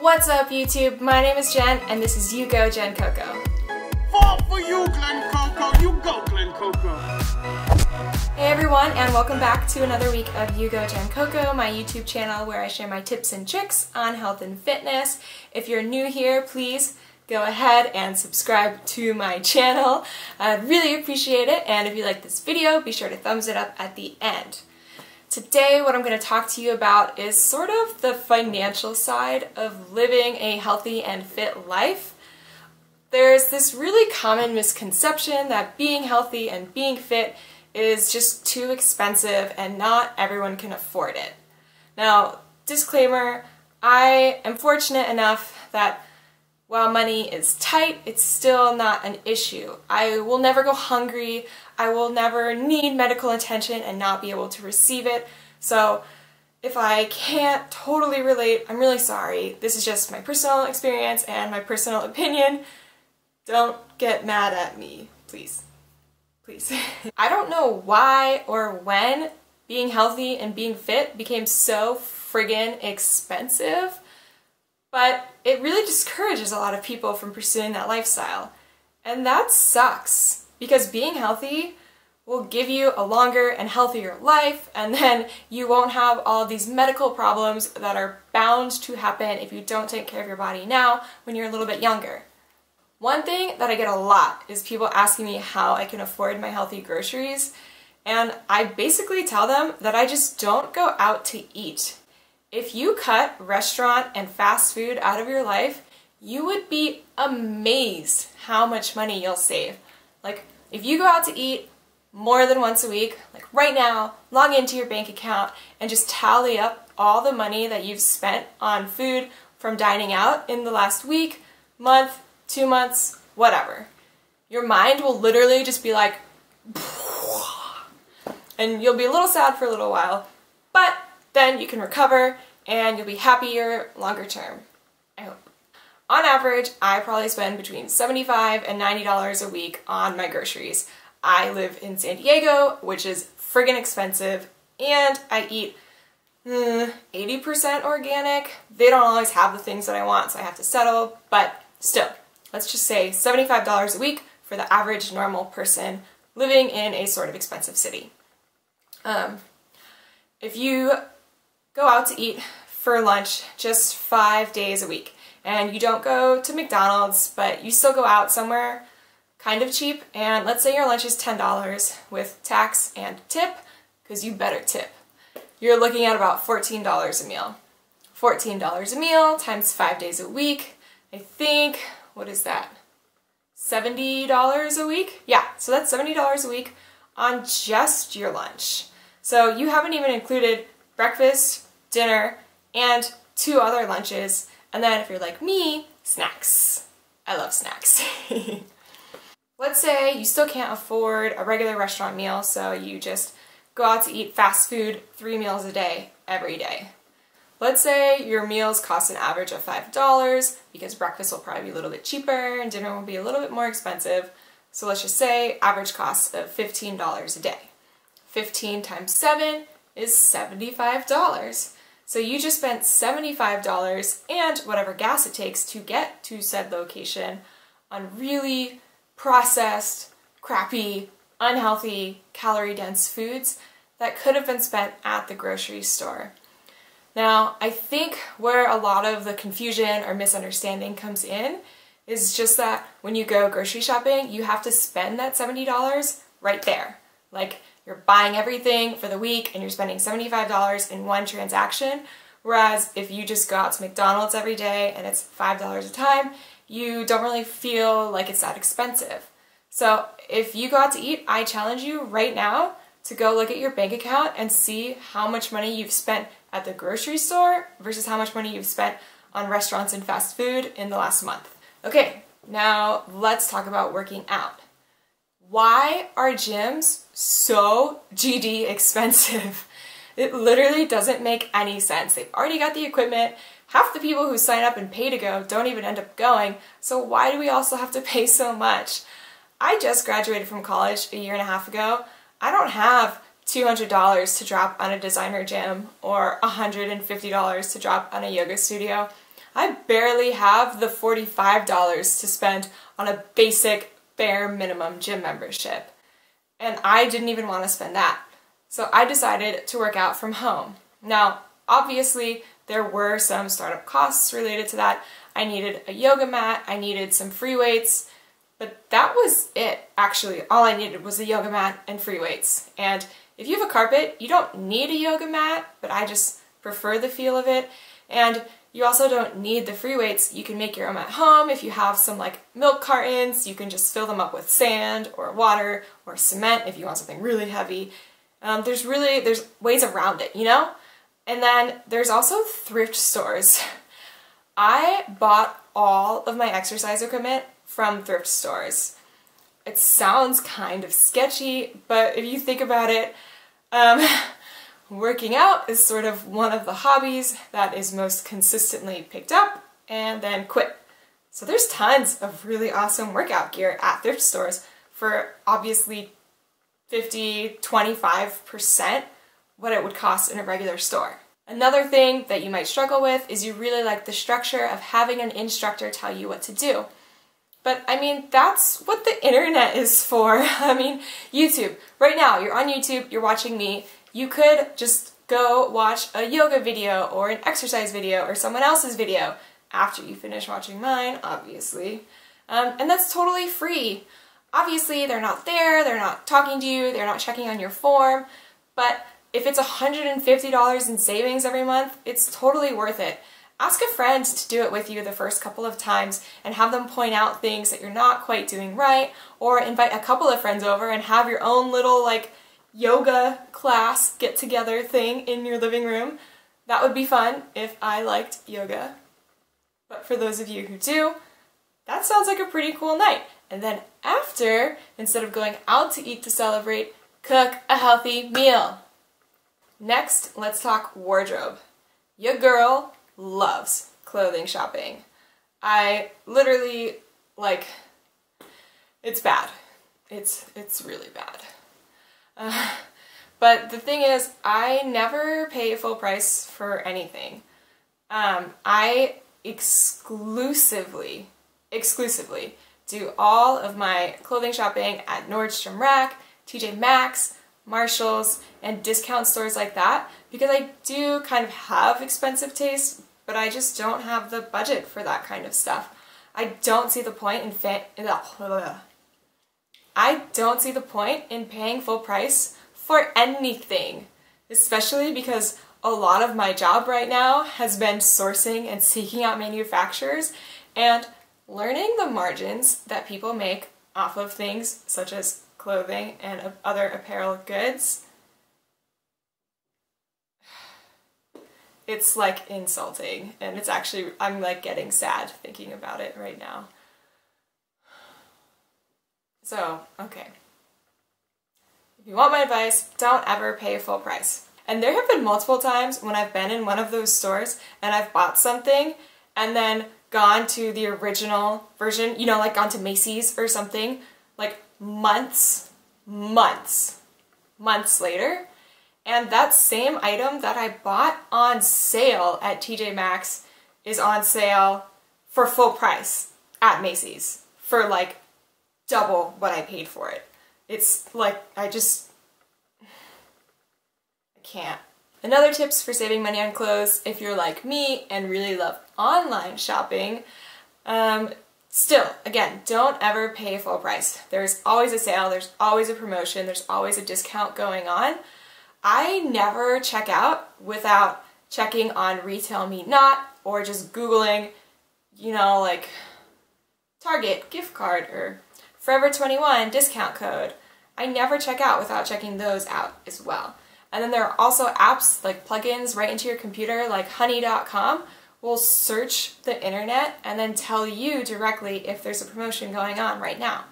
What's up YouTube? My name is Jen and this is You Go Jen Coco. Fall for you, Glen Coco. You go, Glen Coco. Hey everyone, and welcome back to another week of You Go Jen Coco, my YouTube channel where I share my tips and tricks on health and fitness. If you're new here, please go ahead and subscribe to my channel. I'd really appreciate it, and if you like this video, be sure to thumbs it up at the end. Today what I'm going to talk to you about is sort of the financial side of living a healthy and fit life. There's this really common misconception that being healthy and being fit is just too expensive and not everyone can afford it. Now, disclaimer, I am fortunate enough that while money is tight, it's still not an issue. I will never go hungry, I will never need medical attention and not be able to receive it. So if I can't totally relate, I'm really sorry. This is just my personal experience and my personal opinion. Don't get mad at me, please. Please. I don't know why or when being healthy and being fit became so friggin' expensive, but it really discourages a lot of people from pursuing that lifestyle. And that sucks, because being healthy will give you a longer and healthier life, and then you won't have all these medical problems that are bound to happen if you don't take care of your body now when you're a little bit younger. One thing that I get a lot is people asking me how I can afford my healthy groceries, and I basically tell them that I just don't go out to eat. If you cut restaurant and fast food out of your life, you would be amazed how much money you'll save. Like, if you go out to eat more than once a week, like right now, log into your bank account and just tally up all the money that you've spent on food from dining out in the last week, month, 2 months, whatever. Your mind will literally just be like, and you'll be a little sad for a little while, but then you can recover and you'll be happier longer term, I hope. On average, I probably spend between $75 and $90 a week on my groceries. I live in San Diego, which is friggin' expensive, and I eat 80% organic. They don't always have the things that I want, so I have to settle, but still, let's just say $75 a week for the average normal person living in a sort of expensive city. If you go out to eat for lunch just 5 days a week, and you don't go to McDonald's, but you still go out somewhere kind of cheap, and let's say your lunch is $10 with tax and tip, because you better tip. You're looking at about $14 a meal. $14 a meal times 5 days a week, I think, what is that? $70 a week? Yeah, so that's $70 a week on just your lunch. So you haven't even included breakfast, dinner, and 2 other lunches, and then if you're like me, snacks. I love snacks. Let's say you still can't afford a regular restaurant meal, so you just go out to eat fast food 3 meals a day, every day. Let's say your meals cost an average of $5, because breakfast will probably be a little bit cheaper and dinner will be a little bit more expensive. So let's just say average cost of $15 a day. 15 times 7 is $75. So you just spent $75 and whatever gas it takes to get to said location on really processed, crappy, unhealthy, calorie-dense foods that could have been spent at the grocery store. Now, I think where a lot of the confusion or misunderstanding comes in is just that when you go grocery shopping, you have to spend that $70 right there. Like, you're buying everything for the week and you're spending $75 in one transaction, whereas if you just go out to McDonald's every day and it's $5 a time, you don't really feel like it's that expensive. So if you go out to eat, I challenge you right now to go look at your bank account and see how much money you've spent at the grocery store versus how much money you've spent on restaurants and fast food in the last month. Okay, now let's talk about working out. Why are gyms so GD expensive? It literally doesn't make any sense. They've already got the equipment. Half the people who sign up and pay to go don't even end up going, so why do we also have to pay so much? I just graduated from college a year and a half ago. I don't have $200 to drop on a designer gym or $150 to drop on a yoga studio. I barely have the $45 to spend on a basic bare minimum gym membership. And I didn't even want to spend that. So I decided to work out from home. Now, obviously, there were some startup costs related to that. I needed a yoga mat, I needed some free weights, but that was it, actually. All I needed was a yoga mat and free weights. And if you have a carpet, you don't need a yoga mat, but I just prefer the feel of it. And you also don't need the free weights. You can make your own at home. If you have some like milk cartons, you can just fill them up with sand or water or cement if you want something really heavy. There's ways around it, you know? And then there's also thrift stores. I bought all of my exercise equipment from thrift stores. It sounds kind of sketchy, but if you think about it, working out is sort of one of the hobbies that is most consistently picked up and then quit. So there's tons of really awesome workout gear at thrift stores for obviously 25% what it would cost in a regular store. Another thing that you might struggle with is you really like the structure of having an instructor tell you what to do. But I mean, that's what the internet is for. I mean, YouTube. Right now, you're on YouTube, you're watching me. You could just go watch a yoga video or an exercise video or someone else's video after you finish watching mine, obviously. And that's totally free. Obviously, they're not there, they're not talking to you, they're not checking on your form, but if it's $150 in savings every month, it's totally worth it. Ask a friend to do it with you the first couple of times and have them point out things that you're not quite doing right, or invite a couple of friends over and have your own little like yoga class get-together thing in your living room. That would be fun if I liked yoga. But for those of you who do, that sounds like a pretty cool night. And then after, instead of going out to eat to celebrate, cook a healthy meal. Next, let's talk wardrobe. Your girl loves clothing shopping. I literally, like, it's bad. It's really bad. But the thing is, I never pay full price for anything. I exclusively do all of my clothing shopping at Nordstrom Rack, TJ Maxx, Marshalls, and discount stores like that, because I do kind of have expensive taste, but I just don't have the budget for that kind of stuff. I don't see the point in paying full price for anything, especially because a lot of my job right now has been sourcing and seeking out manufacturers and learning the margins that people make off of things such as clothing and other apparel goods. It's like insulting, and it's actually, I'm like getting sad thinking about it right now. So, okay. If you want my advice, don't ever pay full price. And there have been multiple times when I've been in one of those stores and I've bought something and then gone to the original version, you know, like gone to Macy's or something, like months later, and that same item that I bought on sale at TJ Maxx is on sale for full price at Macy's for like double what I paid for it. It's like, I can't. Another tips for saving money on clothes, if you're like me and really love online shopping, still, again, don't ever pay full price. There's always a sale, there's always a promotion, there's always a discount going on. I never check out without checking on Retail Me Not or just Googling, you know, like Target gift card or Forever 21 discount code. I never check out without checking those out as well. And then there are also apps like plugins right into your computer, like honey.com will search the internet and then tell you directly if there's a promotion going on right now.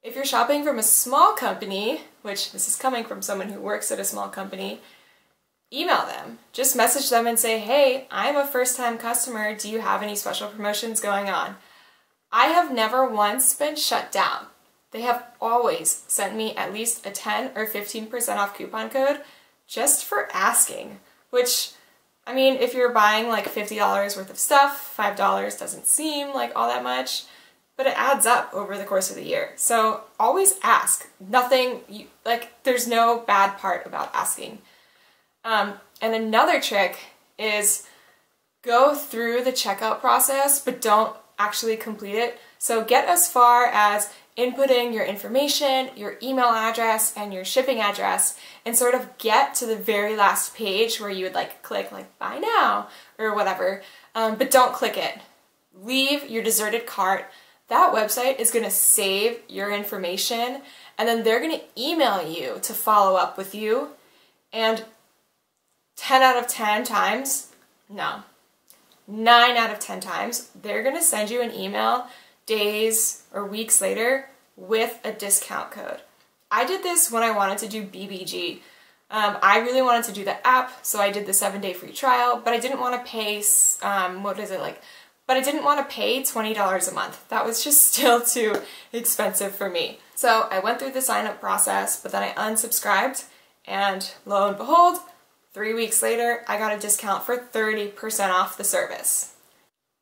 If you're shopping from a small company, which this is coming from someone who works at a small company, email them. Just message them and say, hey, I'm a first-time customer. Do you have any special promotions going on? I have never once been shut down. They have always sent me at least a 10 or 15% off coupon code just for asking, which I mean, if you're buying like $50 worth of stuff, $5 doesn't seem like all that much, but it adds up over the course of the year. So always ask. There's no bad part about asking. And another trick is go through the checkout process, but don't actually complete it. So get as far as inputting your information, your email address, and your shipping address, and sort of get to the very last page where you would like click like buy now or whatever, but don't click it. Leave your deserted cart. That website is going to save your information, and then they're going to email you to follow up with you, and 10 out of 10 times, no, 9 out of 10 times, they're going to send you an email days or weeks later with a discount code. I did this when I wanted to do BBG. I really wanted to do the app, so I did the 7-day free trial, but I didn't want to pay, but I didn't want to pay $20 a month. That was just still too expensive for me. So I went through the sign-up process, but then I unsubscribed, and lo and behold, 3 weeks later, I got a discount for 30% off the service.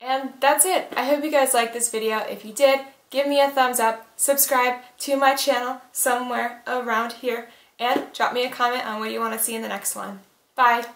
And that's it. I hope you guys liked this video. If you did, give me a thumbs up, subscribe to my channel somewhere around here, and drop me a comment on what you want to see in the next one. Bye!